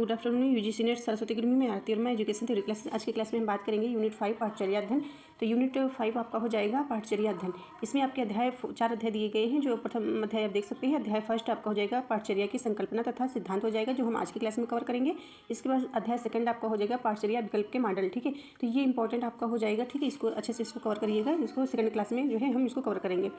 Good afternoon. UGC net Saraswati academy में आरती और मैं एजुकेशन थ्योरी क्लासेस। आज की क्लास में हम बात करेंगे यूनिट 5 पाठचर्या अध्ययन। तो यूनिट 5 आपका हो जाएगा पाठचर्या अध्ययन। इसमें आपके अध्याय 4 अध्याय दिए गए हैं। जो प्रथम अध्याय आप देख सकते हैं, अध्याय फर्स्ट आपका हो जाएगा पाठचर्या की संकल्पना तथा सिद्धांत हो जाएगा, जो हम आज की क्लास में कवर करेंगे। इसके बाद अध्याय सेकंड आपका हो जाएगा पाठचर्या विकल्प के मॉडल। ठीक है, तो ये इंपॉर्टेंट आपका हो जाएगा। ठीक है, इसको अच्छे से इसको कवर करिएगा। इसको सेकंड क्लास में जो है हम इसको कवर करेंगे।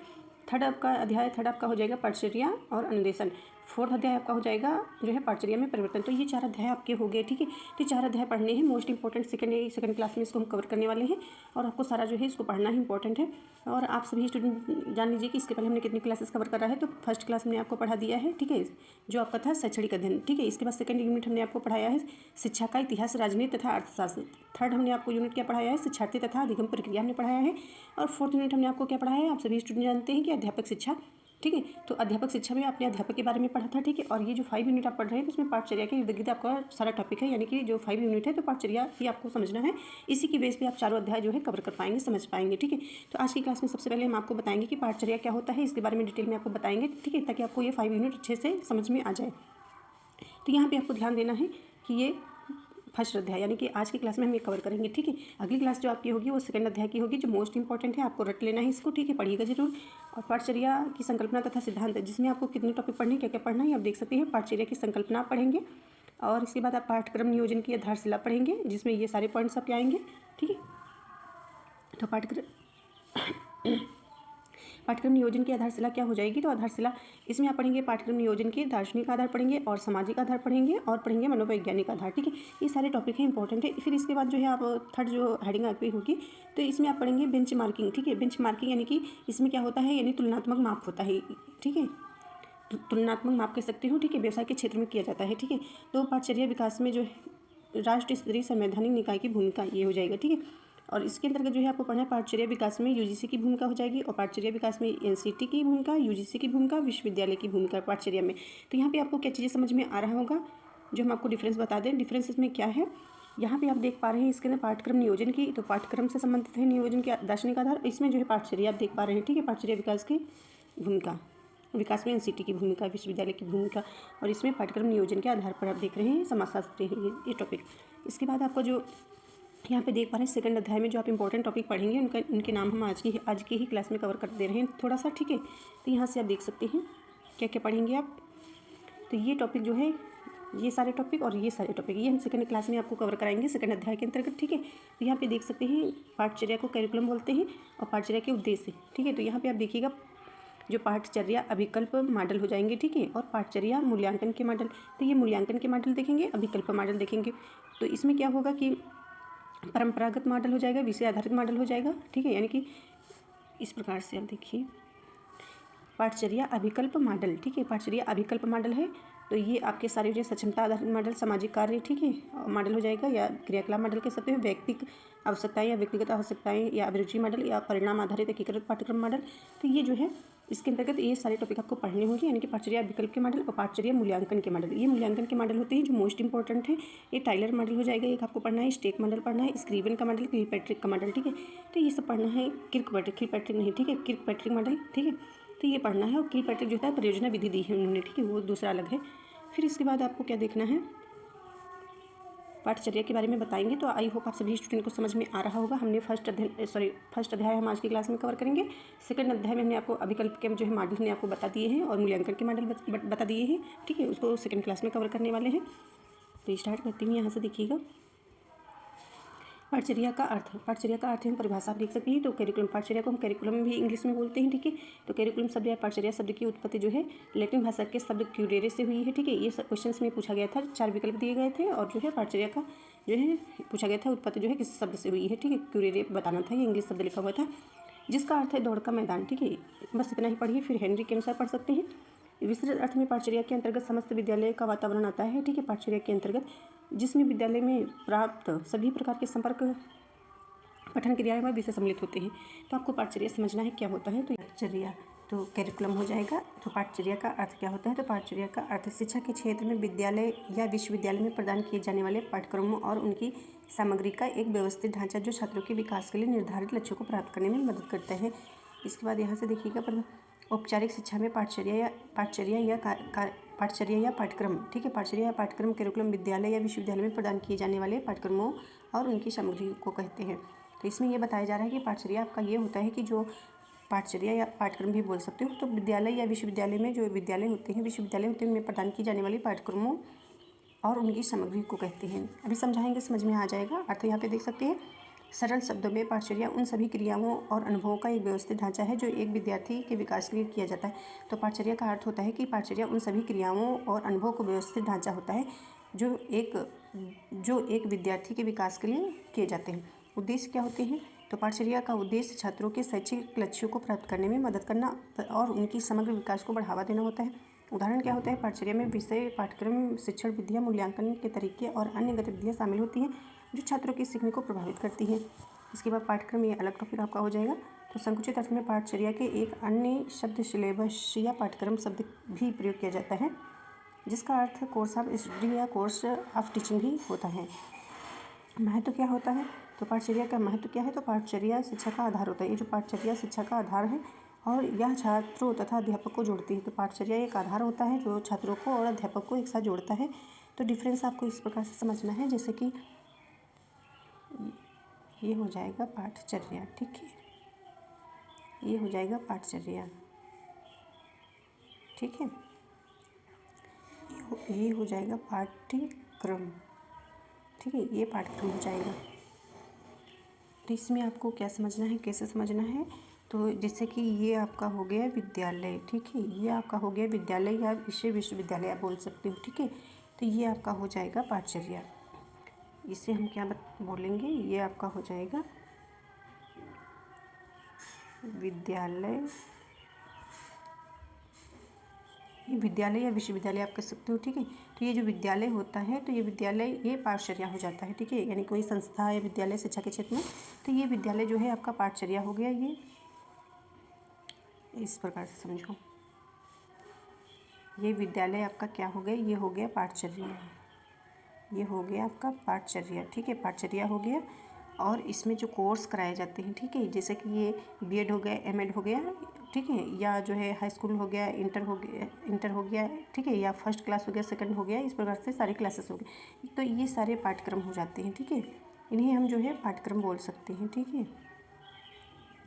थर्ड आपका हो जाएगा पाठचर्या और अनुदेशन। फोर्थ अध्याय आपका हो जाएगा जो है पाठचर्या में परिवर्तन। तो ये 4 अध्याय आपके हो गए। ठीक है, तो 4 अध्याय पढ़ने हैं। मोस्ट इंपॉर्टेंट सेकंड क्लास में इसको हम कवर करने वाले हैं और आपको सारा जो है इसको पढ़ना ही इंपॉर्टेंट है। और आप सभी स्टूडेंट जान लीजिए कि इसके पहले हमने कितनी क्लासेस कवर करा है। तो फर्स्ट क्लास हमने आपको पढ़ा दिया है, ठीक है, जो आपका था शैक्षणिक अध्ययन। ठीक है, इसके बाद सेकंड यूनिट हमने आपको पढ़ाया है शिक्षा का इतिहास, राजनीति तथा अर्थशास्त्र। थर्ड हमने आपको यूनिट क्या पढ़ाया है, शिक्षार्थी तथा अधिगम प्रक्रिया हमने पढ़ाया है। और फोर्थ यूनिट हमने आपको क्या पढ़ाया है, आप सभी स्टूडेंट जानते हैं कि अध्यापक शिक्षा। ठीक है, तो अध्यापक शिक्षा में आपने अध्यापक के बारे में पढ़ा था। ठीक है, और ये जो 5 यूनिट आप पढ़ रहे हैं तो इसमें पाठचर्या के इर्द गिर्द आपका सारा टॉपिक है, यानी कि जो 5 यूनिट है तो पाठचर्या ही आपको समझना है। इसी की बेस पे आप चारों अध्याय जो है कवर कर पाएंगे, समझ पाएंगे। ठीक है, तो आज की क्लास में सबसे पहले हम आपको बताएंगे कि पाठचर्या क्या होता है, इसके बारे में डिटेल में आपको बताएंगे। ठीक है, ताकि आपको ये 5 यूनिट अच्छे से समझ में आ जाए। तो यहाँ पर आपको ध्यान देना है कि ये फर्स्ट अध्याय यानी कि आज की क्लास में हम ये कवर करेंगे। ठीक है, अगली क्लास जो आपकी होगी वो सेकंड अध्याय की होगी, जो मोस्ट इंपॉर्टेंट है। आपको रट लेना है इसको। ठीक है, पढ़िएगा जरूर। और पाठचर्या की संकल्पना तथा सिद्धांत, जिसमें आपको कितने टॉपिक पढ़ने, क्या क्या पढ़ना है आप देख सकते हैं। पाठचर्या की संकल्पना पढ़ेंगे और इसके बाद आप पाठ्यक्रम नियोजन की आधारशिला पढ़ेंगे, जिसमें ये सारे पॉइंट्स आपके आएंगे। ठीक है, तो पाठ्यक्रम नियोजन की आधारशिला क्या हो जाएगी, तो आधारशिला इसमें आप पढ़ेंगे पाठ्यक्रम नियोजन के दार्शनिक आधार पढ़ेंगे और सामाजिक आधार पढ़ेंगे और पढ़ेंगे मनोवैज्ञानिक आधार। ठीक है, ये सारे टॉपिक हैं इंपॉर्टेंट है। फिर इसके बाद जो है आप थर्ड जो हेडिंग आपकी होगी तो इसमें आप पढ़ेंगे बेंच मार्किंग। ठीक है, बेंच मार्किंग यानी कि इसमें क्या होता है, यानी तुलनात्मक माप होता है। ठीक है, तुलनात्मक माप कह सकते हो। ठीक है, व्यवसाय के क्षेत्र में किया जाता है। ठीक है, तो पाठचर्या विकास में जो है राष्ट्र स्तरीय संवैधानिक निकाय की भूमिका ये हो जाएगा। ठीक है, और इसके अंतर्गत जो है आपको पढ़ना है पाठचर्या विकास में यूजीसी की भूमिका हो जाएगी और पाठचर्या विकास में एनसीटी की भूमिका, यूजीसी की भूमिका, विश्वविद्यालय की भूमिका पाठचर्या में। तो यहाँ पे आपको क्या चीज़ें समझ में आ रहा होगा, जो हम आपको डिफरेंस बता दें। डिफरेंस इसमें क्या है, यहाँ पे आप देख पा रहे हैं इसके अंदर पाठ्यक्रम नियोजन की, तो पाठ्यक्रम से संबंधित है नियोजन के दार्शनिक आधार। इसमें जो है पाठचर्या आप देख पा रहे हैं। ठीक है, पाठचर्या विकास की भूमिका, विकास में एनसीटी की भूमिका, विश्वविद्यालय की भूमिका, और इसमें पाठ्यक्रम नियोजन के आधार पर आप देख रहे हैं समाजशास्त्री है ये टॉपिक। इसके बाद आपका जो यहाँ पे देख पा रहे हैं सेकंड अध्याय में जो आप इंपॉर्टेंट टॉपिक पढ़ेंगे उनके नाम हम आज की ही क्लास में कवर कर दे रहे हैं थोड़ा सा। ठीक है, तो यहाँ से आप देख सकते हैं क्या क्या पढ़ेंगे आप। तो ये टॉपिक जो है, ये सारे टॉपिक और ये सारे टॉपिक ये हम सेकंड क्लास में आपको कवर कराएंगे सेकंड अध्याय के अंतर्गत। ठीक है, तो यहाँ पे देख सकते हैं पाठचर्या को कैरिकुलम बोलते हैं और पाठचर्या के उद्देश्य। ठीक है, तो यहाँ पर आप देखिएगा जो पाठचर्या अभिकल्प मॉडल हो जाएंगे। ठीक है, और पाठचर्या मूल्यांकन के मॉडल। तो ये मूल्यांकन के मॉडल देखेंगे, अभिकल्प मॉडल देखेंगे। तो इसमें क्या होगा कि परंपरागत मॉडल हो जाएगा, विषय आधारित मॉडल हो जाएगा। ठीक है, यानी कि इस प्रकार से आप देखिए पाठचर्या अभिकल्प मॉडल। ठीक है, पाठचर्या अभिकल्प मॉडल है तो ये आपके सारे जो सक्षमता आधारित मॉडल, सामाजिक कार्य, ठीक है, मॉडल हो जाएगा, या क्रियाकलाप मॉडल कह सकते हैं, व्यक्तिगत आवश्यकताएं या व्यक्तिगत आवश्यकताएं या अभिरुचि मॉडल, या परिणाम आधारित एकीकृत पाठ्यक्रम मॉडल। तो ये जो है इसके अंतर्गत ये सारे टॉपिक आपको पढ़ने होंगे, यानी कि पाठचर्या विकल्प के मॉडल और पाठचर्या मूल्यांकन के मॉडल। ये मूल्यांकन के मॉडल होते हैं जो मोस्ट इंपॉर्टेंट है। ये टाइलर मॉडल हो जाएगा, एक आपको पढ़ना है, स्टेक मॉडल पढ़ना है, स्क्रीवन का मॉडल, किलपैट्रिक का मॉडल। ठीक है, तो ये सब पढ़ना है। किलपैट्रिक नहीं, ठीक है, किलपैट्रिक मॉडल। ठीक है, तो ये पढ़ना है। और किलपैट्रिक जो है परियोजना विधि दी है उन्होंने, ठीक है, वो दूसरा अलग है। फिर इसके बाद आपको क्या देखना है, पाठचर्या के बारे में बताएंगे। तो आई होप आप सभी स्टूडेंट को समझ में आ रहा होगा। हमने फर्स्ट अध्याय हम आज की क्लास में कवर करेंगे। सेकंड अध्याय में हमने आपको अभिकल्प के जो है मॉडल हमने आपको बता दिए हैं और मूल्यांकन के मॉडल बता दिए हैं। ठीक है, उसको सेकंड क्लास में कवर करने वाले हैं। तो स्टार्ट करती हूँ, यहाँ से देखिएगा पाठचर्या का अर्थ। पाठचर्या का अर्थ हम परिभाषा आप देख सकते हैं। तो कैरिकुलम, पाठचर्या को हम कैरिकुलम भी इंग्लिश में बोलते हैं। ठीक है, तो कैरिकुलम शब्द या पाठचर्या शब्द की उत्पत्ति जो है लैटिन भाषा के शब्द क्यूरेरे से हुई है। ठीक है, ये क्वेश्चन में पूछा गया था, 4 विकल्प दिए गए थे और जो है पाठचर्या का जो है पूछा गया था उत्पत्ति जो है किस शब्द से हुई है। ठीक है, क्यूरेरे बताना था, ये इंग्लिश शब्द लिखा हुआ था, जिसका अर्थ है दौड़ का मैदान। ठीक है, बस इतना ही पढ़िए, फिर हेनरी के अनुसार पढ़ सकते हैं। विस्तृत अर्थ में पाठचर्या के अंतर्गत समस्त विद्यालय का वातावरण आता है। ठीक है, पाठचर्या के अंतर्गत जिसमें विद्यालय में प्राप्त सभी प्रकार के संपर्क पठन क्रियाएं में विषय सम्मिलित होते हैं। तो आपको पाठचर्या समझना है क्या होता है। तो पाठचर्या तो कैरिकुलम हो जाएगा। तो पाठचर्या का अर्थ क्या होता है, तो पाठचर्या का अर्थ शिक्षा के क्षेत्र में विद्यालय या विश्वविद्यालय में प्रदान किए जाने वाले पाठ्यक्रमों और उनकी सामग्री का एक व्यवस्थित ढांचा, जो छात्रों के विकास के लिए निर्धारित लक्ष्यों को प्राप्त करने में मदद करता है। इसके बाद यहाँ से देखिएगा, औपचारिक शिक्षा में पाठचर्या या पाठचर्या या पाठ्यक्रम, ठीक है। पाठचर्या या पाठ्यक्रम करिकुलम विद्यालय या विश्वविद्यालय में प्रदान किए जाने वाले पाठ्यक्रमों और उनकी सामग्री को कहते हैं। तो इसमें यह बताया जा रहा है कि पाठचर्या आपका ये होता है कि जो पाठचर्या या पाठ्यक्रम भी बोल सकते हो, तो विद्यालय या विश्वविद्यालय में जो विद्यालय होते हैं, विश्वविद्यालय होते हैं, उनमें प्रदान की जाने वाली पाठ्यक्रमों और उनकी सामग्री को कहते हैं। अभी समझाएंगे, समझ में आ जाएगा। अर्थ यहाँ पे देख सकते हैं। सरल शब्दों में पाठचर्या उन सभी क्रियाओं और अनुभवों का एक व्यवस्थित ढांचा है जो एक विद्यार्थी के विकास के लिए किया जाता है। तो पाठचर्या का अर्थ होता है कि पाठचर्या उन सभी क्रियाओं और अनुभवों को व्यवस्थित ढांचा होता है जो एक विद्यार्थी के विकास के लिए किए जाते हैं। उद्देश्य क्या होते हैं? तो पाठचर्या का उद्देश्य छात्रों के शैक्षिक लक्ष्यों को प्राप्त करने में मदद करना और उनकी समग्र विकास को बढ़ावा देना होता है। उदाहरण क्या होता है? पाठचर्या में विषय, पाठ्यक्रम, शिक्षण विधियाँ, मूल्यांकन के तरीके और अन्य गतिविधियाँ शामिल होती हैं जो छात्रों के सीखने को प्रभावित करती हैं। इसके बाद पाठ्यक्रम, ये अलग टॉपिक आपका हो जाएगा। तो संकुचित अर्थ में पाठचर्या के एक अन्य शब्द सिलेबस या पाठ्यक्रम शब्द भी प्रयोग किया जाता है, जिसका अर्थ कोर्स ऑफ स्टडी या कोर्स ऑफ टीचिंग भी होता है। महत्व क्या होता है? तो पाठचर्या का महत्व क्या है? तो पाठचर्या शिक्षा का आधार होता है। ये जो पाठचर्या शिक्षा का आधार है और यह छात्रों तथा अध्यापक को जोड़ती है। तो पाठचर्या एक आधार होता है जो छात्रों को और अध्यापक को एक साथ जोड़ता है। तो डिफरेंस आपको इस प्रकार से समझना है, जैसे कि ये हो जाएगा पाठचर्या, ठीक है। ये हो जाएगा पाठचर्या, ठीक है। ये हो जाएगा पाठ्यक्रम, ठीक है। ये पाठ्यक्रम हो जाएगा। तो इसमें आपको क्या समझना है, कैसे समझना है? तो जैसे कि ये आपका हो गया विद्यालय, ठीक है। ये आपका हो गया विद्यालय या विश्वविद्यालय आप बोल सकते हो, ठीक है। तो ये आपका हो जाएगा पाठचर्या। इसे हम क्या बोलेंगे? ये आपका हो जाएगा विद्यालय, ये विद्यालय या विश्वविद्यालय आप कह सकते हो, ठीक है। तो ये जो विद्यालय होता है, तो ये विद्यालय, ये पाठचर्या हो जाता है, ठीक है। यानी कोई संस्था या विद्यालय शिक्षा के क्षेत्र में, तो ये विद्यालय जो है आपका पाठचर्या हो गया। ये इस प्रकार से समझो, ये विद्यालय आपका क्या हो गया? ये हो गया पाठचर्या, ये हो गया आपका पाठचर्या, ठीक है। पाठचर्या हो गया। और इसमें जो कोर्स कराए जाते हैं, ठीक है, जैसे कि ये बीएड हो गया, एमएड हो गया, ठीक है, या जो है हाई स्कूल हो गया, इंटर हो गया, ठीक है, या फर्स्ट क्लास हो गया, सेकंड हो गया, इस प्रकार से सारी क्लासेस हो गई। तो ये सारे पाठ्यक्रम हो जाते हैं, ठीक है। इन्हें हम जो है पाठ्यक्रम बोल सकते हैं, ठीक है।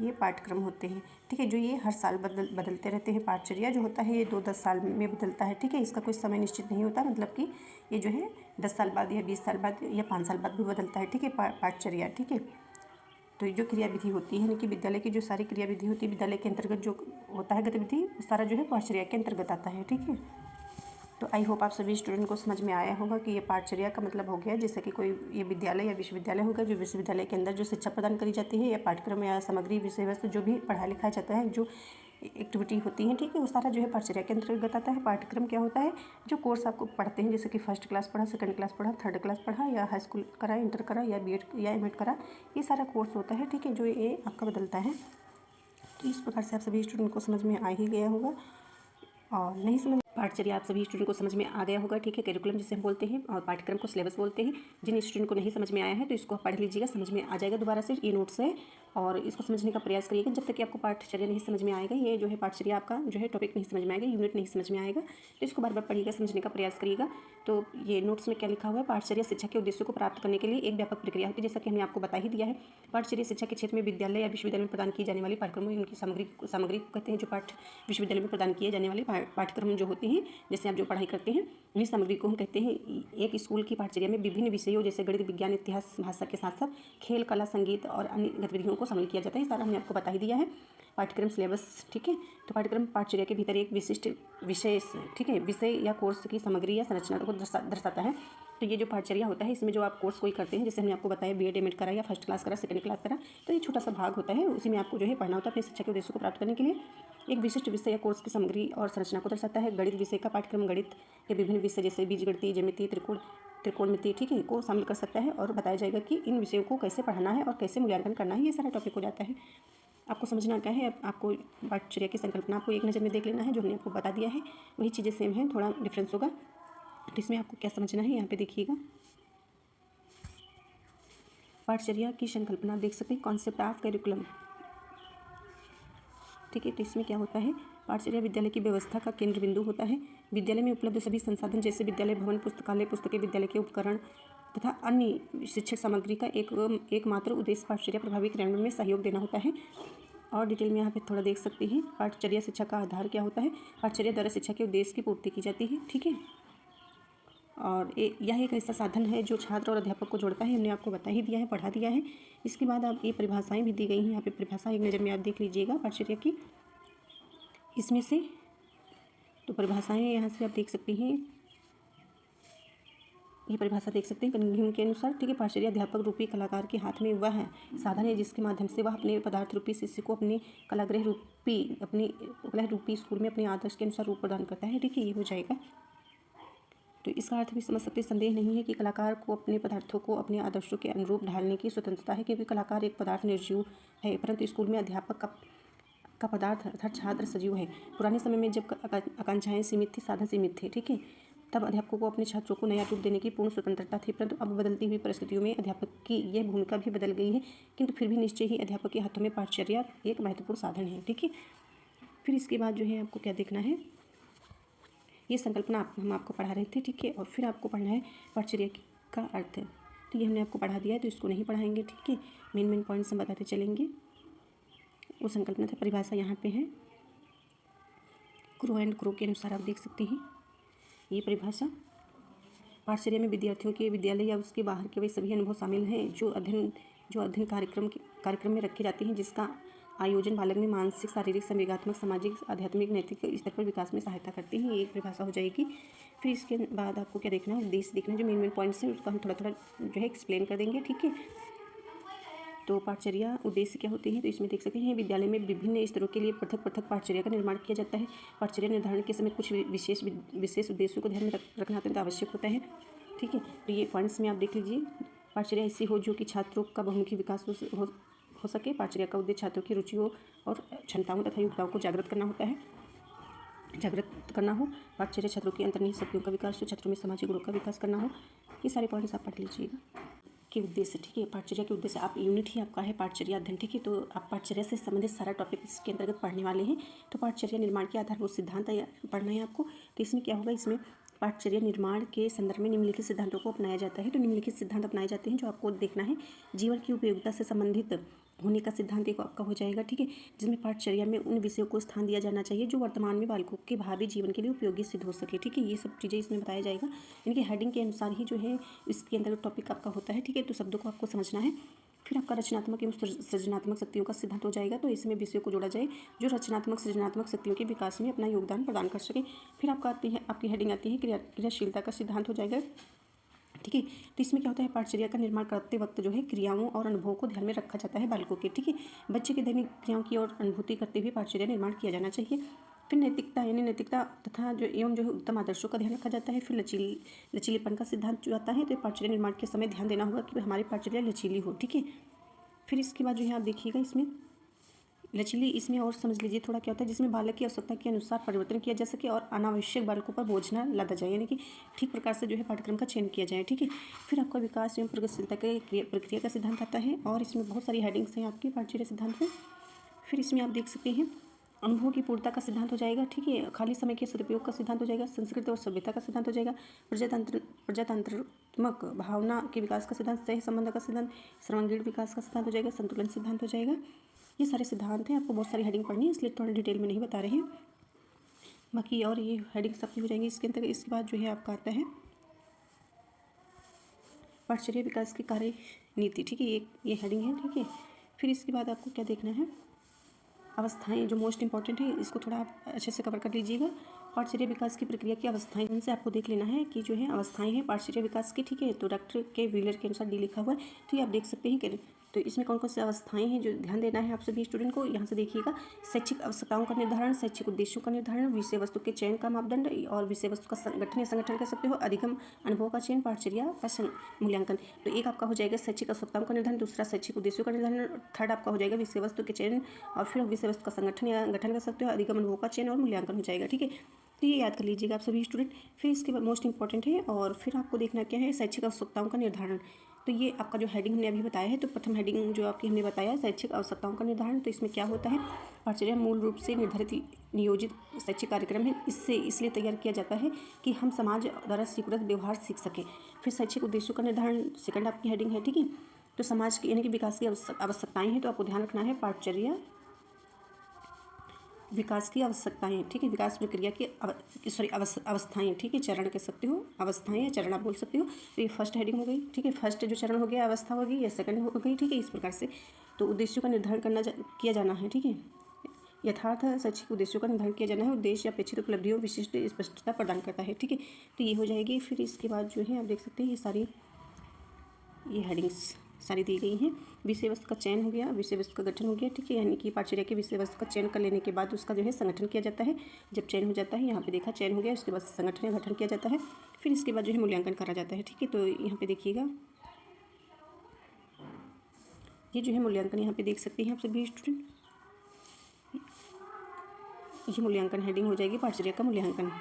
ये पाठ्यक्रम होते हैं, ठीक है, जो ये हर साल बदलते रहते हैं। पाठचर्या जो होता है ये 2-10 साल में बदलता है, ठीक है। इसका कोई समय निश्चित नहीं होता, मतलब कि ये जो है 10 साल बाद या 20 साल बाद या 5 साल बाद भी बदलता है, ठीक है, पाठचर्या, ठीक है। तो ये जो क्रियाविधि होती है, यानी कि विद्यालय की जो सारी क्रियाविधि होती है, विद्यालय के अंतर्गत जो होता है गतिविधि, वो सारा जो है पाठचर्या के अंतर्गत आता है, ठीक है। तो आई होप आप सभी स्टूडेंट को समझ में आया होगा कि ये पाठचर्या का मतलब हो गया, जैसे कि कोई ये विद्यालय या विश्वविद्यालय होगा, जो विश्वविद्यालय के अंदर जो शिक्षा प्रदान करी जाती है, या पाठ्यक्रम या सामग्री, विषय वस्तु जो भी पढ़ाया लिखाया जाता है, जो एक्टिविटी होती है, ठीक है, वो सारा जो है पाठचर्या के अंतर्गत आता है। पाठ्यक्रम क्या होता है? जो कोर्स आपको पढ़ते हैं, जैसे कि फर्स्ट क्लास पढ़ा, सेकंड क्लास पढ़ा, थर्ड क्लास पढ़ा, या हाई स्कूल करा, इंटर करा, या बीएड या एमएड करा, ये सारा कोर्स होता है, ठीक है, जो ये आपका बदलता है। तो इस प्रकार से आप सभी स्टूडेंट को समझ में आ ही गया होगा। और नहीं समझ पाठचर्या आप सभी स्टूडेंट को समझ में आ गया होगा, ठीक है। करिकुलम जिसे हम बोलते हैं, और पाठ्यक्रम को सिलेबस बोलते हैं। जिन स्टूडेंट को नहीं समझ में आया है तो इसको पढ़ लीजिएगा, समझ में आ जाएगा। दोबारा से ये नोट्स है और इसको समझने का प्रयास करिएगा। जब तक कि आपको पाठचर्या नहीं समझ में आएगा, ये जो है पाठचर्या आपका जो है टॉपिक नहीं समझ में आएगा, यूनिट नहीं समझ में आएगा, तो इसको बार बार पढ़िएगा, समझने का प्रयास करिएगा। तो ये नोट्स में क्या लिखा हुआ है? पाठचर्या शिक्षा के उद्देश्यों को प्राप्त करने के लिए एक व्यापक प्रक्रिया होती है, जैसा कि हमने आपको बता ही दिया है। पाठचर्या शिक्षा के क्षेत्र में विद्यालय या विश्वविद्यालय में प्रदान की जाने वाली पाठ्यक्रमों, उनकी सामग्री को कहते हैं। जो विश्वविद्यालय में प्रदान किए जाने वाले पाठ्यक्रम जो होते हैं, जैसे आप जो पढ़ाई करते हैं, उन्हीं सामग्री को हम कहते हैं। एक स्कूल की पाठचर्या में विभिन्न विषयों जैसे गणित, विज्ञान, इतिहास, भाषा के साथ साथ खेल, कला, संगीत और अन्य गतिविधियों को शामिल किया जाता है। सारा हमने आपको बता ही दिया है। पाठ्यक्रम सिलेबस, ठीक है। तो पाठ्यक्रम पाठचर्या के भीतर एक विशिष्ट विषय, ठीक है, विषय या कोर्स की सामग्री या संरचना को दर्शाता है। तो ये जो पाठचर्या होता है, इसमें जो आप कोर्स कोई करते हैं, जैसे हमने आपको बताया बीएड एमएड करा, या फर्स्ट क्लास करा, सेकंड क्लास करा, तो ये छोटा सा भाग होता है, उसी में आपको जो है पढ़ना होता है। अपने शिक्षा के उद्देश्य को प्राप्त करने के लिए एक विशिष्ट विषय या कोर्स की सामग्री और संरचना को दर्शाता है। गणित विषय का पाठ्यक्रम गणित के विभिन्न विषय जैसे बीजगणित, ज्यामिति, त्रिकोणमिति, ठीक है, को शामिल कर सकता है, और बताया जाएगा कि इन विषयों को कैसे पढ़ाना है और कैसे मूल्यांकन करना है। ये सारा टॉपिक हो जाता है। आपको समझना क्या है? आपको पाठचर्या की संकल्पना आपको एक नज़र में देख लेना है, जो हमने आपको बता दिया है वही चीज़ें सेम हैं, थोड़ा डिफरेंस होगा। तो इसमें आपको क्या समझना है, यहाँ पे देखिएगा। पाठचर्या की संकल्पना देख सकते हैं, कॉन्सेप्ट ऑफ करिकुलम, ठीक है। तो इसमें क्या होता है? पाठचर्या विद्यालय की व्यवस्था का केंद्र बिंदु होता है। विद्यालय में उपलब्ध सभी संसाधन जैसे विद्यालय भवन, पुस्तकालय, पुस्तकें, विद्यालय के उपकरण तथा अन्य शिक्षण सामग्री का एकमात्र उद्देश्य पाठचर्या प्रभावी क्रियान्वयन में सहयोग देना होता है। और डिटेल में यहाँ पे थोड़ा देख सकते हैं पाठचर्या शिक्षा का आधार क्या होता है। पाठचर्या द्वारा शिक्षा के उद्देश्य की पूर्ति की जाती है, ठीक है। और यह एक ऐसा साधन है जो छात्र और अध्यापक को जोड़ता है। हमने आपको बता ही दिया है, पढ़ा दिया है। इसके बाद आप ये परिभाषाएं भी दी गई हैं, यहाँ पे परिभाषा एक नज़र में आप देख लीजिएगा पाठचर्या की। इसमें से तो परिभाषाएं यहाँ से आप देख सकते हैं, ये परिभाषा देख सकते हैं कन्घिम के अनुसार, ठीक है। पाठचर्या अध्यापक रूपी कलाकार के हाथ में वह है साधन है जिसके माध्यम से वह अपने पदार्थ रूपी शिष्य को अपने कलागृह रूपी स्कूल में अपने आदर्श के अनुसार रूप प्रदान करता है, ठीक है। ये हो जाएगा। तो इसका अर्थ भी समझ सकते, संदेह नहीं है कि कलाकार को अपने पदार्थों को अपने आदर्शों के अनुरूप ढालने की स्वतंत्रता है, क्योंकि कलाकार एक पदार्थ निर्जीव है, परंतु स्कूल में अध्यापक का पदार्थ अर्थात छात्र सजीव है। पुराने समय में जब आकांक्षाएं सीमित थी, साधन सीमित थे, ठीक है, तब अध्यापकों को अपने छात्रों को नया रूप देने की पूर्ण स्वतंत्रता थी। परंतु अब बदलती हुई परिस्थितियों में अध्यापक की यह भूमिका भी बदल गई है, किंतु फिर भी निश्चय ही अध्यापक के हाथों में पाठचर्या एक महत्वपूर्ण साधन है, ठीक है। फिर इसके बाद जो है आपको क्या देखना है, ये संकल्पना हम आपको पढ़ा रहे थे, ठीक है। और फिर आपको पढ़ना है पाठचर्या का अर्थ, तो ये हमने आपको पढ़ा दिया है, तो इसको नहीं पढ़ाएंगे, ठीक है। मेन पॉइंट्स हम बताते चलेंगे। वो संकल्पना था, परिभाषा यहाँ पे है क्रो एंड क्रो के अनुसार आप देख सकते हैं ये परिभाषा। पाठचर्या में विद्यार्थियों के विद्यालय या उसके बाहर के वे सभी अनुभव शामिल हैं जो अध्ययन कार्यक्रम में रखे जाते हैं, जिसका आयोजन बालक में मानसिक, शारीरिक, संवेगात्मक, सामाजिक, आध्यात्मिक, नैतिक स्तर पर विकास में सहायता करते हैं। ये एक परिभाषा हो जाएगी। फिर इसके बाद आपको क्या देखना है, उद्देश्य देखना है। जो मेन पॉइंट्स हैं उसको हम थोड़ा जो है एक्सप्लेन कर देंगे, ठीक है। तो पाठचर्या उद्देश्य क्या होते हैं, तो इसमें देख सकते हैं विद्यालय में विभिन्न स्तरों के लिए पृथक पृथक पाठचर्या का निर्माण किया जाता है। पाठचर्या निर्धारण के समय कुछ विशेष उद्देश्यों को ध्यान में रखना अत्यंत आवश्यक होता है, ठीक है। तो ये पॉइंट्स में आप देख लीजिए। पाठचर्या ऐसी हो जो कि छात्रों का बहुमुखी विकास हो सके। पाठचर्या का उद्देश्य छात्रों की रुचियों और क्षमताओं तथा योग्यताओं को जागृत करना हो। पाठचर्या छात्रों की अंतर्निहित शक्तियों का विकास हो, छात्रों में सामाजिक गुणों का विकास करना हो। ये सारे पॉइंट्स आप पढ़ लीजिएगा के उद्देश्य, ठीक है। पाठचर्या के उद्देश्य, आप यूनिट ही आपका है पाठचर्या अध्ययन, ठीक है। तो आप पाठचर्या से संबंधित सारा टॉपिक इसके अंतर्गत पढ़ने वाले हैं। तो पाठचर्या निर्माण के आधारभूत सिद्धांत पढ़ना है आपको। तो इसमें क्या होगा, इसमें पाठचर्या निर्माण के संदर्भ में निम्नलिखित सिद्धांतों को अपनाया जाता है। तो निम्नलिखित सिद्धांत अपनाए जाते हैं जो आपको देखना है। जीवन की उपयोगिता से संबंधित होने का सिद्धांत एक आपका हो जाएगा, ठीक है, जिसमें पाठचर्या में उन विषयों को स्थान दिया जाना चाहिए जो वर्तमान में बालकों के भावी जीवन के लिए उपयोगी सिद्ध हो सके, ठीक है। ये सब चीज़ें इसमें बताया जाएगा। इनके हेडिंग के अनुसार ही जो है इसके अंदर टॉपिक आपका होता है, ठीक है। तो शब्दों को आपको समझना है। फिर आपका रचनात्मक एवं सृजनात्मक शक्तियों का सिद्धांत हो जाएगा। तो इसमें विषयों को जोड़ा जाए जो रचनात्मक सृजनात्मक शक्तियों के विकास में अपना योगदान प्रदान कर सके। फिर आपकी हेडिंग आती है क्रियाशीलता का सिद्धांत हो जाएगा, ठीक है। तो इसमें क्या होता है, पाठचर्या का निर्माण करते वक्त जो है क्रियाओं और अनुभवों को ध्यान में रखा जाता है बालकों के, ठीक है। बच्चे के दैनिक क्रियाओं की और अनुभूति करते हुए पाठचर्या निर्माण किया जाना चाहिए। फिर नैतिकता तथा जो है उत्तम आदर्शों का ध्यान रखा जाता है। फिर लचीलेपन का सिद्धांत जो आता है, तो पाठचर्या निर्माण के समय ध्यान देना होगा कि हमारी पाठचर्या लचीली हो, ठीक है। फिर इसके बाद जो है आप देखिएगा इसमें लचीली, इसमें और समझ लीजिए थोड़ा क्या होता है, जिसमें बालक की आवश्यकता के अनुसार परिवर्तन किया जा सके और अनावश्यक बालकों पर बोझ न लादा जाए, यानी कि ठीक प्रकार से जो है पाठ्यक्रम का चयन किया जाए, ठीक है। फिर आपका विकास एवं प्रगतिशीलता के प्रक्रिया का सिद्धांत आता है और इसमें बहुत सारी हेडिंग्स हैं आपकी पाठचर्या सिद्धांत में। फिर इसमें आप देख सकते हैं अनुभव की पूर्णता का सिद्धांत हो जाएगा, ठीक है। खाली समय के सदुपयोग का सिद्धांत हो जाएगा। संस्कृति और सभ्यता का सिद्धांत हो जाएगा। प्रजातंत्रात्मक भावना के विकास का सिद्धांत, सह संबंध का सिद्धांत, सर्वांगीण विकास का सिद्धांत हो जाएगा, संतुलन सिद्धांत हो जाएगा। ये सारे सिद्धांत हैं। आपको बहुत सारी हेडिंग पढ़नी है, इसलिए थोड़ा डिटेल में नहीं बता रहे हैं। बाकी और ये हेडिंग सबकी हो जाएंगी इसके अंतर्गत। इसके बाद जो है आपका आता है पाठचर्या विकास की कार्य नीति, ठीक है। ये हेडिंग है, ठीक है। फिर इसके बाद आपको क्या देखना है, अवस्थाएं जो मोस्ट इंपॉर्टेंट है, इसको थोड़ा आप अच्छे से कवर कर लीजिएगा। पाठचर्या विकास की प्रक्रिया की अवस्थाएं, इनसे आपको देख लेना है कि जो है अवस्थाएं हैं पाठचर्या विकास की, ठीक है। तो डॉक्टर के व्हीलर के अनुसार डी लिखा हुआ है, तो ये आप देख सकते हैं कि तो इसमें कौन कौन सी अवस्थाएं हैं जो ध्यान देना है आप सभी स्टूडेंट को। यहाँ से देखिएगा, शैक्षिक आवश्यकताओं का निर्धारण, शैक्षिक उद्देश्यों का निर्धारण, विषय वस्तु के चयन का मापदंड और विषय वस्तु का संगठन कह सकते हो, अधिगम अनुभव का चयन, पाठचर्या का मूल्यांकन। तो एक आपका हो जाएगा शैक्षिक आवश्यकताओं का निर्धारण, दूसरा शैक्षिक उद्देश्यों का निर्धारण, थर्ड आपका हो जाएगा विषय वस्तु के चयन और फिर विषय वस्तु का संगठन या गठन कर सकते हो, अधिगम अनुभव का चयन और मूल्यांकन हो जाएगा, ठीक है। तो ये याद कर लीजिएगा आप सभी स्टूडेंट। फिर इसके बाद मोस्ट इंपॉर्टेंट है, और फिर आपको देखना क्या है, शैक्षिक आवश्यकताओं का निर्धारण। तो ये आपका जो हेडिंग हमने अभी बताया है, तो प्रथम हेडिंग जो आपकी हमने बताया शैक्षिक आवश्यकताओं का निर्धारण। तो इसमें क्या होता है, पाठ्यक्रम मूल रूप से निर्धारित नियोजित शैक्षिक कार्यक्रम है। इससे इसलिए तैयार किया जाता है कि हम समाज द्वारा स्वीकृत व्यवहार सीख सकें। फिर शैक्षिक उद्देश्यों का निर्धारण सेकंड आपकी हेडिंग है, ठीक है। तो समाज की यानी कि विकास की आवश्यकताएं हैं, तो आपको ध्यान रखना है पाठचर्या विकास की आवश्यकताएं, ठीक है। विकास प्रक्रिया की अवस्थाएं, ठीक है, चरण कह सकते हो, अवस्थाएं या चरण आप बोल सकते हो। तो ये फर्स्ट हेडिंग हो गई, ठीक है। फर्स्ट जो चरण हो गया अवस्था होगी, या सेकंड हो गई, ठीक है। इस प्रकार से तो उद्देश्यों का निर्धारण किया जाना है, ठीक है। यथार्थ शैक्षिक उद्देश्यों का निर्धारण किया जाना है। उद्देश्य अपेक्षित उपलब्धियों विशिष्ट स्पष्टता प्रदान करता है, ठीक है। तो ये हो जाएगी। फिर इसके बाद जो है आप देख सकते हैं ये सारी ये हेडिंग्स सारी दी गई हैं। विषय वस्तु का चयन हो गया, विषय वस्तु का गठन हो गया, ठीक है। यानी कि पाठचर्या के विषय वस्तु का चयन कर लेने के बाद उसका जो है संगठन किया जाता है। जब चयन हो जाता है, यहाँ पे देखा चयन हो गया, उसके बाद संगठन या गठन किया जाता है। फिर इसके बाद जो है मूल्यांकन करा जाता है, ठीक है। तो यहाँ पे देखिएगा ये जो है मूल्यांकन, यहाँ पे देख सकते हैं आप सभी स्टूडेंट, ये मूल्यांकन हेडिंग हो जाएगी पाठचर्या का मूल्यांकन।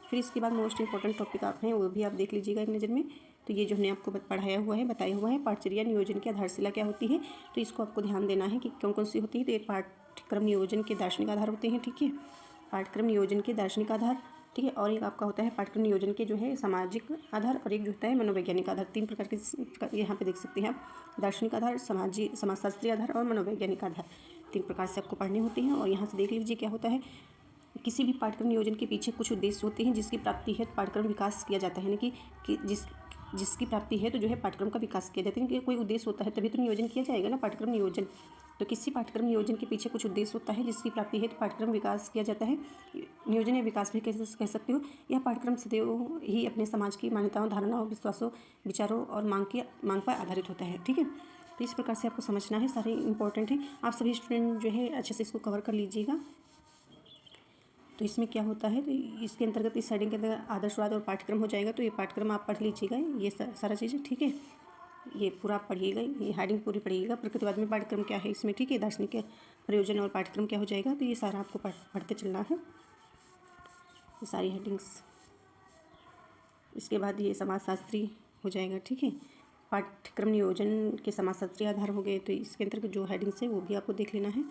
फिर इसके बाद मोस्ट इंपॉर्टेंट टॉपिक आप हैं वो भी आप देख लीजिएगा एक नज़र में। तो ये जो हमने आपको पढ़ाया हुआ है, बताया हुआ है, पाठचर्या नियोजन की आधारशिला क्या होती है। तो इसको आपको ध्यान देना है कि कौन कौन सी होती है। तो एक पाठ्यक्रम नियोजन के दार्शनिक आधार होते हैं, ठीक है, पाठ्यक्रम नियोजन के दार्शनिक आधार, ठीक है। और एक आपका होता है पाठ्यक्रम नियोजन के जो है सामाजिक आधार, और एक जो होता है मनोवैज्ञानिक आधार। तीन प्रकार के यहाँ पे देख सकते हैं आप, दार्शनिक आधार, समाजशास्त्रीय आधार और मनोवैज्ञानिक आधार। तीन प्रकार से आपको पढ़ने होते हैं। और यहाँ से देख लीजिए क्या होता है, किसी भी पाठ्यक्रम नियोजन के पीछे कुछ उद्देश्य होते हैं जिसकी प्राप्ति है पाठ्यक्रम विकास किया जाता है। यानी कि जिसकी प्राप्ति है तो जो है पाठ्यक्रम का विकास किया जाता है। कि कोई उद्देश्य होता है तभी तो नियोजन किया जाएगा ना, पाठ्यक्रम नियोजन। तो किसी पाठ्यक्रम नियोजन के पीछे कुछ उद्देश्य होता है जिसकी प्राप्ति है तो पाठ्यक्रम विकास किया जाता है। नियोजन या विकास भी कह सकते हो। यह पाठ्यक्रम सदैव ही अपने समाज की मान्यताओं, धारणाओं, विश्वासों, विचारों और मांग पर आधारित होता है, ठीक है। तो इस प्रकार से आपको समझना है, सारे इंपॉर्टेंट है। आप सभी स्टूडेंट जो है अच्छे से इसको कवर कर लीजिएगा। तो इसमें क्या होता है, तो इसके अंतर्गत इस हेडिंग के अंदर आदर्शवाद और पाठ्यक्रम हो जाएगा। तो ये पाठ्यक्रम आप पढ़ लीजिएगा, ये सारा चीज़ें, ठीक है। ये पूरा आप पढ़िएगा, ये हेडिंग पूरी पढ़िएगा। प्रकृतिवाद में पाठ्यक्रम क्या है इसमें, ठीक है, दार्शनिक प्रयोजन और पाठ्यक्रम क्या हो जाएगा। तो ये सारा आपको पढ़ते चलना है, ये सारी हेडिंग्स। इसके बाद ये समाजशास्त्री हो जाएगा, ठीक है। पाठ्यक्रम नियोजन के समाजशास्त्रीय आधार हो गए। तो इसके अंतर्गत जो हेडिंग्स है वो भी आपको देख लेना है।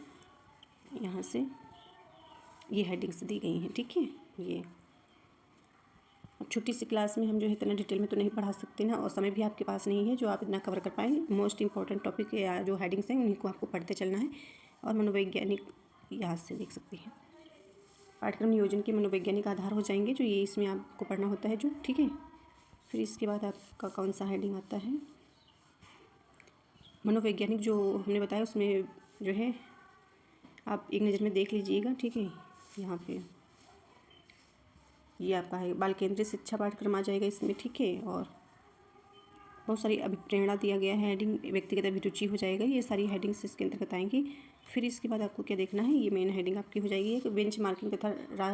यहाँ से ये हेडिंग्स दी गई हैं, ठीक है। ये अब छोटी सी क्लास में हम जो है इतना डिटेल में तो नहीं पढ़ा सकते ना, और समय भी आपके पास नहीं है जो आप इतना कवर कर पाएँ। मोस्ट इंपॉर्टेंट टॉपिक या जो हेडिंग्स हैं उन्हीं को आपको पढ़ते चलना है। और मनोवैज्ञानिक यहाँ से देख सकते हैं, पाठ्यक्रम नियोजन के मनोवैज्ञानिक आधार हो जाएंगे, जो ये इसमें आपको पढ़ना होता है जो, ठीक है। फिर इसके बाद आपका कौन सा हेडिंग आता है, मनोवैज्ञानिक जो हमने बताया उसमें जो है आप एक नज़र में देख लीजिएगा, ठीक है। यहाँ पे ये आपका है बाल केंद्रित शिक्षा पाठ्यक्रम आ जाएगा इसमें, ठीक है। और बहुत सारी अभिप्रेरणा दिया गया है, हेडिंग व्यक्तिगत अभिरुचि हो जाएगा। ये सारी हेडिंग्स इसके अंतर्गत आएंगी। फिर इसके बाद आपको क्या देखना है, ये मेन हेडिंग आपकी हो जाएगी एक बेंच मार्किंग तथा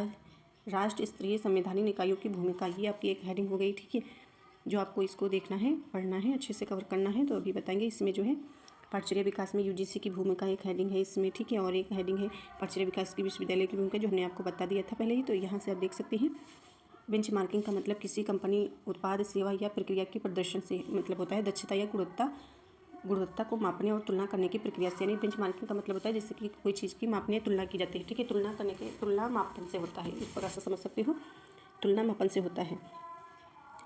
राष्ट्र स्तरीय संवैधानिक निकायों की भूमिका। ये आपकी एक हेडिंग हो गई, ठीक है, जो आपको इसको देखना है, पढ़ना है, अच्छे से कवर करना है। तो अभी बताएंगे इसमें जो है पाठचर्या विकास में यूजीसी की भूमिका एक हेडिंग है इसमें, ठीक है। और एक हेडिंग है पाठचर्या विकास की विश्वविद्यालय की भूमिका, जो हमने आपको बता दिया था पहले ही। तो यहाँ से आप देख सकते हैं बेंचमार्किंग का मतलब किसी कंपनी, उत्पाद, सेवा या प्रक्रिया के प्रदर्शन से मतलब होता है दक्षता या गुणवत्ता को मापने और तुलना करने की प्रक्रिया से। यानी बेंचमार्किंग का मतलब होता है जैसे कि कोई चीज़ की मापने तुलना की जाती है, ठीक है। तुलना मापन से होता है, इस प्रकार से समझ सकते हो, तुलना मापन से होता है।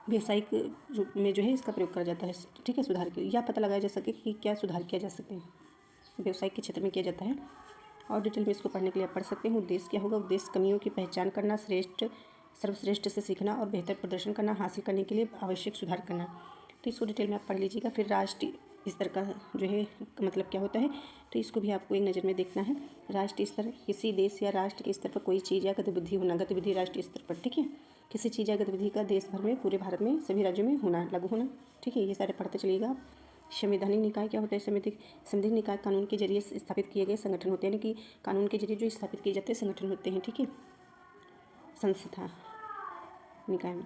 व्यावसायिक रूप में जो है इसका प्रयोग करा जाता है, ठीक है, सुधार के या पता लगाया जा सके कि क्या सुधार किया जा सकते हैं, व्यवसायिक के क्षेत्र में किया जाता है। और डिटेल में इसको पढ़ने के लिए आप पढ़ सकते हैं। उद्देश्य क्या होगा, उद्देश्य कमियों की पहचान करना, सर्वश्रेष्ठ से सीखना और बेहतर प्रदर्शन करना, हासिल करने के लिए आवश्यक सुधार करना। तो इसको डिटेल में आप पढ़ लीजिएगा। फिर राष्ट्रीय स्तर का जो है मतलब क्या होता है, तो इसको भी आपको एक नज़र में देखना है। राष्ट्रीय स्तर किसी देश या राष्ट्र के स्तर पर कोई चीज़ या गतिविधि होना, गतिविधि राष्ट्रीय स्तर पर, ठीक है। किसी चीज़ या गतिविधि का देश भर में, पूरे भारत में सभी राज्यों में होना, लागू होना, ठीक है। ये सारे पढ़ते चलिएगा। संवैधानिक निकाय क्या होता है, संवैधानिक निकाय कानून के जरिए स्थापित किए गए संगठन होते हैं, यानी कि कानून के जरिए जो स्थापित किए जाते हैं संगठन होते हैं, ठीक है। संस्था निकाय में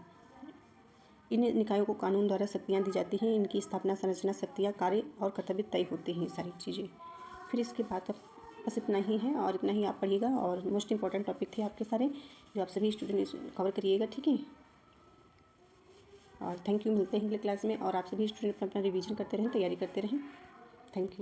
इन निकायों को कानून द्वारा शक्तियाँ दी जाती हैं। इनकी स्थापना, संरचना, शक्तियाँ, कार्य और कर्तव्य तय होते हैं, सारी चीज़ें। फिर इसके बाद बस इतना ही है और इतना ही आप पढ़िएगा और मोस्ट इंपॉर्टेंट टॉपिक थे आपके सारे जो आप सभी स्टूडेंट कवर करिएगा, ठीक है। और थैंक यू, मिलते हैं अगले क्लास में और आप सभी स्टूडेंट अपना रिवीजन करते रहें, तैयारी करते रहें। Thank you.